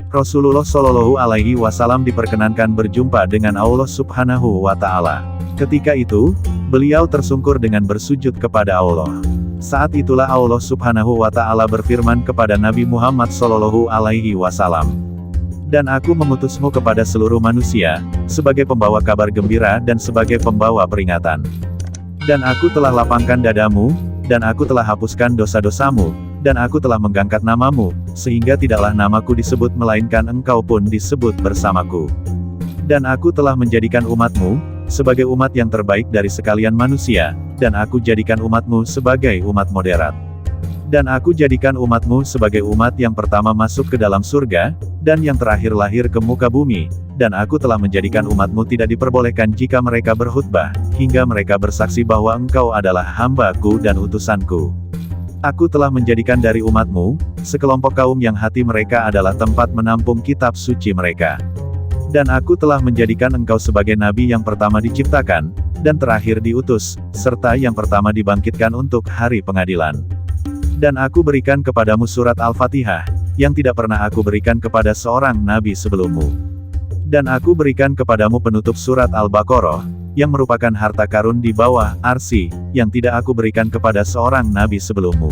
Rasulullah Shallallahu Alaihi Wasallam diperkenankan berjumpa dengan Allah Subhanahu wa Ta'ala. Ketika itu, beliau tersungkur dengan bersujud kepada Allah. Saat itulah Allah Subhanahu wa Ta'ala berfirman kepada Nabi Muhammad Shallallahu Alaihi Wasallam, "Dan aku mengutusmu kepada seluruh manusia, sebagai pembawa kabar gembira dan sebagai pembawa peringatan. Dan aku telah lapangkan dadamu, dan aku telah hapuskan dosa-dosamu, dan aku telah mengangkat namamu, sehingga tidaklah namaku disebut melainkan engkau pun disebut bersamaku. Dan aku telah menjadikan umatmu, sebagai umat yang terbaik dari sekalian manusia, dan aku jadikan umatmu sebagai umat moderat. Dan aku jadikan umatmu sebagai umat yang pertama masuk ke dalam surga, dan yang terakhir lahir ke muka bumi, dan aku telah menjadikan umatmu tidak diperbolehkan jika mereka berkhutbah, hingga mereka bersaksi bahwa engkau adalah hamba-Ku dan utusan-Ku. Aku telah menjadikan dari umatmu, sekelompok kaum yang hati mereka adalah tempat menampung kitab suci mereka. Dan aku telah menjadikan engkau sebagai nabi yang pertama diciptakan, dan terakhir diutus, serta yang pertama dibangkitkan untuk hari pengadilan. Dan aku berikan kepadamu surat Al-Fatihah, yang tidak pernah aku berikan kepada seorang nabi sebelummu. Dan aku berikan kepadamu penutup surat Al-Baqarah, yang merupakan harta karun di bawah arsy, yang tidak aku berikan kepada seorang nabi sebelummu.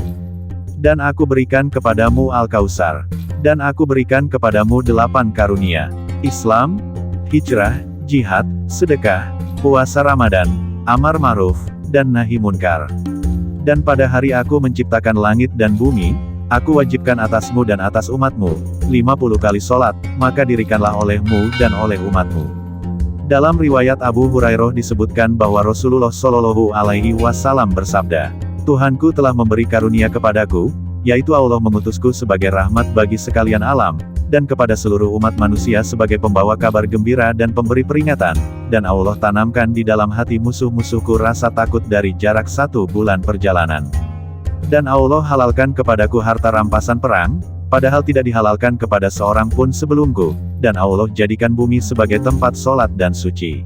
Dan aku berikan kepadamu Al-Kautsar. Dan aku berikan kepadamu 8 karunia: Islam, hijrah, jihad, sedekah, puasa Ramadan, amar ma'ruf, dan nahi munkar. Dan pada hari aku menciptakan langit dan bumi, aku wajibkan atasmu dan atas umatmu, 50 kali sholat, maka dirikanlah olehmu dan oleh umatmu." Dalam riwayat Abu Hurairah disebutkan bahwa Rasulullah Shallallahu Alaihi Wasallam bersabda, "Tuhanku telah memberi karunia kepadaku, yaitu Allah mengutusku sebagai rahmat bagi sekalian alam, dan kepada seluruh umat manusia sebagai pembawa kabar gembira dan pemberi peringatan, dan Allah tanamkan di dalam hati musuh-musuhku rasa takut dari jarak 1 bulan perjalanan. Dan Allah halalkan kepadaku harta rampasan perang, padahal tidak dihalalkan kepada seorang pun sebelumku, dan Allah jadikan bumi sebagai tempat sholat dan suci.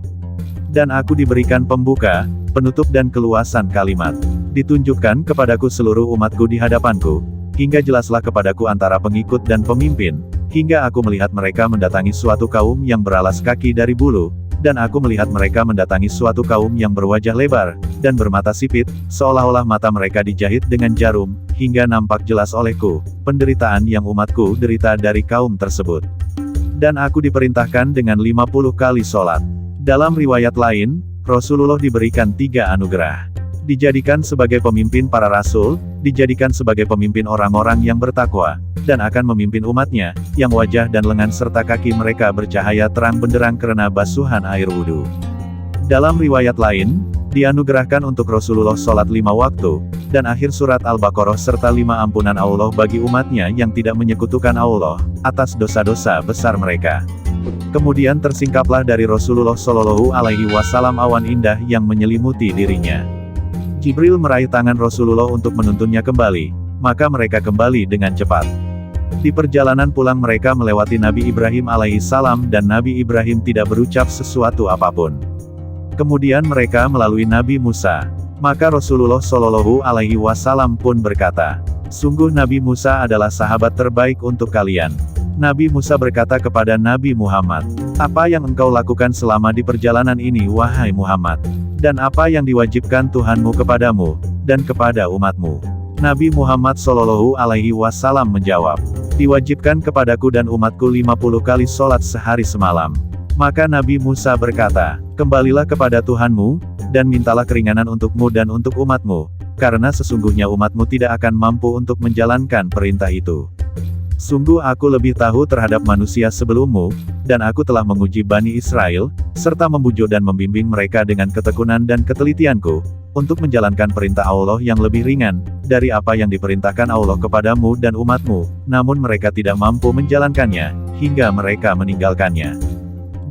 Dan aku diberikan pembuka, penutup dan keluasan kalimat. Ditunjukkan kepadaku seluruh umatku di hadapanku, hingga jelaslah kepadaku antara pengikut dan pemimpin, hingga aku melihat mereka mendatangi suatu kaum yang beralas kaki dari bulu, dan aku melihat mereka mendatangi suatu kaum yang berwajah lebar, dan bermata sipit, seolah-olah mata mereka dijahit dengan jarum, hingga nampak jelas olehku, penderitaan yang umatku derita dari kaum tersebut. Dan aku diperintahkan dengan 50 kali sholat. Dalam riwayat lain, Rasulullah diberikan 3 anugerah. Dijadikan sebagai pemimpin para rasul, dijadikan sebagai pemimpin orang-orang yang bertakwa, dan akan memimpin umatnya, yang wajah dan lengan serta kaki mereka bercahaya terang benderang karena basuhan air wudhu. Dalam riwayat lain, dianugerahkan untuk Rasulullah sholat 5 waktu, dan akhir surat Al-Baqarah serta 5 ampunan Allah bagi umatnya yang tidak menyekutukan Allah, atas dosa-dosa besar mereka. Kemudian tersingkaplah dari Rasulullah Shallallahu Alaihi Wasallam awan indah yang menyelimuti dirinya. Jibril meraih tangan Rasulullah untuk menuntunnya kembali, maka mereka kembali dengan cepat. Di perjalanan pulang mereka melewati Nabi Ibrahim alaihissalam dan Nabi Ibrahim tidak berucap sesuatu apapun. Kemudian mereka melalui Nabi Musa. Maka Rasulullah Shallallahu Alaihi Wasallam pun berkata, "Sungguh Nabi Musa adalah sahabat terbaik untuk kalian." Nabi Musa berkata kepada Nabi Muhammad, "Apa yang engkau lakukan selama di perjalanan ini wahai Muhammad? Dan apa yang diwajibkan Tuhanmu kepadamu, dan kepada umatmu?" Nabi Muhammad Shallallahu Alaihi Wasallam menjawab, "Diwajibkan kepadaku dan umatku 50 kali sholat sehari semalam." Maka Nabi Musa berkata, "Kembalilah kepada Tuhanmu, dan mintalah keringanan untukmu dan untuk umatmu, karena sesungguhnya umatmu tidak akan mampu untuk menjalankan perintah itu. Sungguh aku lebih tahu terhadap manusia sebelummu, dan aku telah menguji Bani Israel, serta membujuk dan membimbing mereka dengan ketekunan dan ketelitianku, untuk menjalankan perintah Allah yang lebih ringan, dari apa yang diperintahkan Allah kepadamu dan umatmu, namun mereka tidak mampu menjalankannya, hingga mereka meninggalkannya.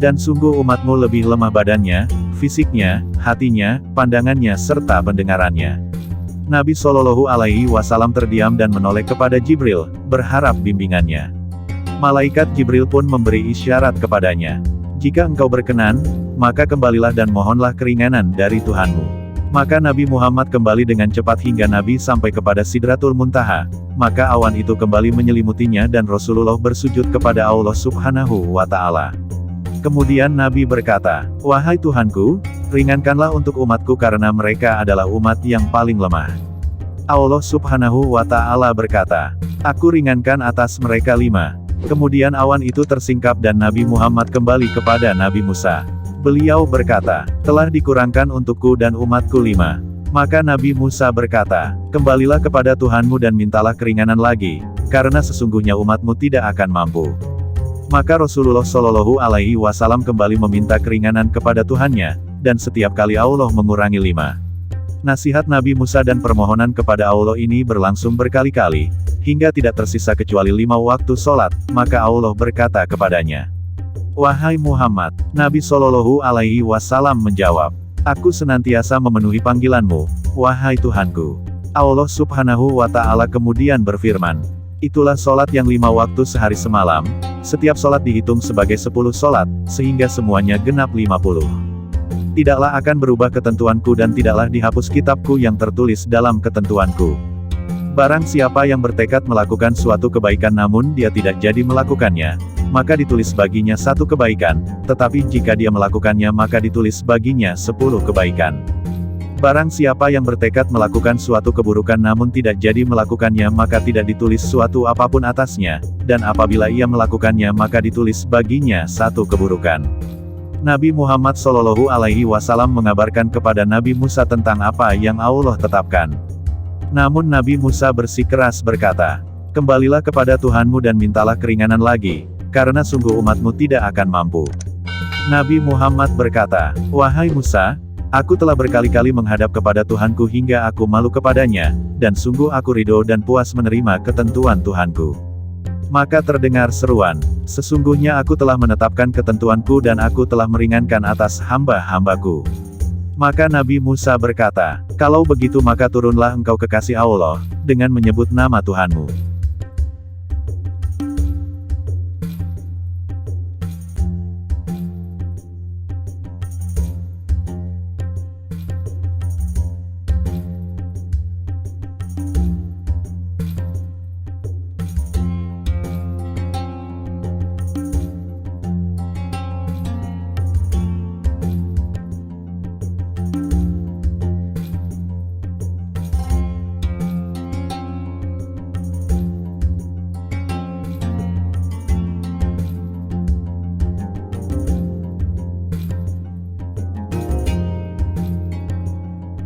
Dan sungguh umatmu lebih lemah badannya, fisiknya, hatinya, pandangannya serta pendengarannya." Nabi Shallallahu Alaihi Wasallam terdiam dan menoleh kepada Jibril, berharap bimbingannya. Malaikat Jibril pun memberi isyarat kepadanya, "Jika engkau berkenan, maka kembalilah dan mohonlah keringanan dari Tuhanmu." Maka Nabi Muhammad kembali dengan cepat hingga Nabi sampai kepada Sidratul Muntaha, maka awan itu kembali menyelimutinya dan Rasulullah bersujud kepada Allah Subhanahu wa Ta'ala. Kemudian Nabi berkata, "Wahai Tuhanku, ringankanlah untuk umatku karena mereka adalah umat yang paling lemah." Allah Subhanahu wa Ta'ala berkata, "Aku ringankan atas mereka 5. Kemudian awan itu tersingkap dan Nabi Muhammad kembali kepada Nabi Musa. Beliau berkata, "Telah dikurangkan untukku dan umatku 5. Maka Nabi Musa berkata, "Kembalilah kepada Tuhanmu dan mintalah keringanan lagi, karena sesungguhnya umatmu tidak akan mampu." Maka Rasulullah Shallallahu Alaihi Wasallam kembali meminta keringanan kepada Tuhannya, dan setiap kali Allah mengurangi 5. Nasihat Nabi Musa dan permohonan kepada Allah ini berlangsung berkali-kali, hingga tidak tersisa kecuali 5 waktu sholat, maka Allah berkata kepadanya, "Wahai Muhammad," Nabi Shallallahu Alaihi Wasallam menjawab, "Aku senantiasa memenuhi panggilanmu, wahai Tuhanku." Allah Subhanahu wa Ta'ala kemudian berfirman, "Itulah sholat yang 5 waktu sehari semalam, setiap sholat dihitung sebagai 10 sholat, sehingga semuanya genap 50. Tidaklah akan berubah ketentuanku dan tidaklah dihapus kitabku yang tertulis dalam ketentuanku. Barang siapa yang bertekad melakukan suatu kebaikan namun dia tidak jadi melakukannya, maka ditulis baginya 1 kebaikan, tetapi jika dia melakukannya maka ditulis baginya 10 kebaikan. Barang siapa yang bertekad melakukan suatu keburukan namun tidak jadi melakukannya maka tidak ditulis suatu apapun atasnya, dan apabila ia melakukannya maka ditulis baginya 1 keburukan." Nabi Muhammad Shallallahu Alaihi Wasallam mengabarkan kepada Nabi Musa tentang apa yang Allah tetapkan. Namun Nabi Musa bersikeras berkata, "Kembalilah kepada Tuhanmu dan mintalah keringanan lagi, karena sungguh umatmu tidak akan mampu." Nabi Muhammad berkata, "Wahai Musa, aku telah berkali-kali menghadap kepada Tuhanku hingga aku malu kepadanya, dan sungguh aku ridho dan puas menerima ketentuan Tuhanku." Maka terdengar seruan, "Sesungguhnya aku telah menetapkan ketentuanku dan aku telah meringankan atas hamba-hambaku." Maka Nabi Musa berkata, "Kalau begitu maka turunlah engkau kekasih Allah, dengan menyebut nama Tuhanmu."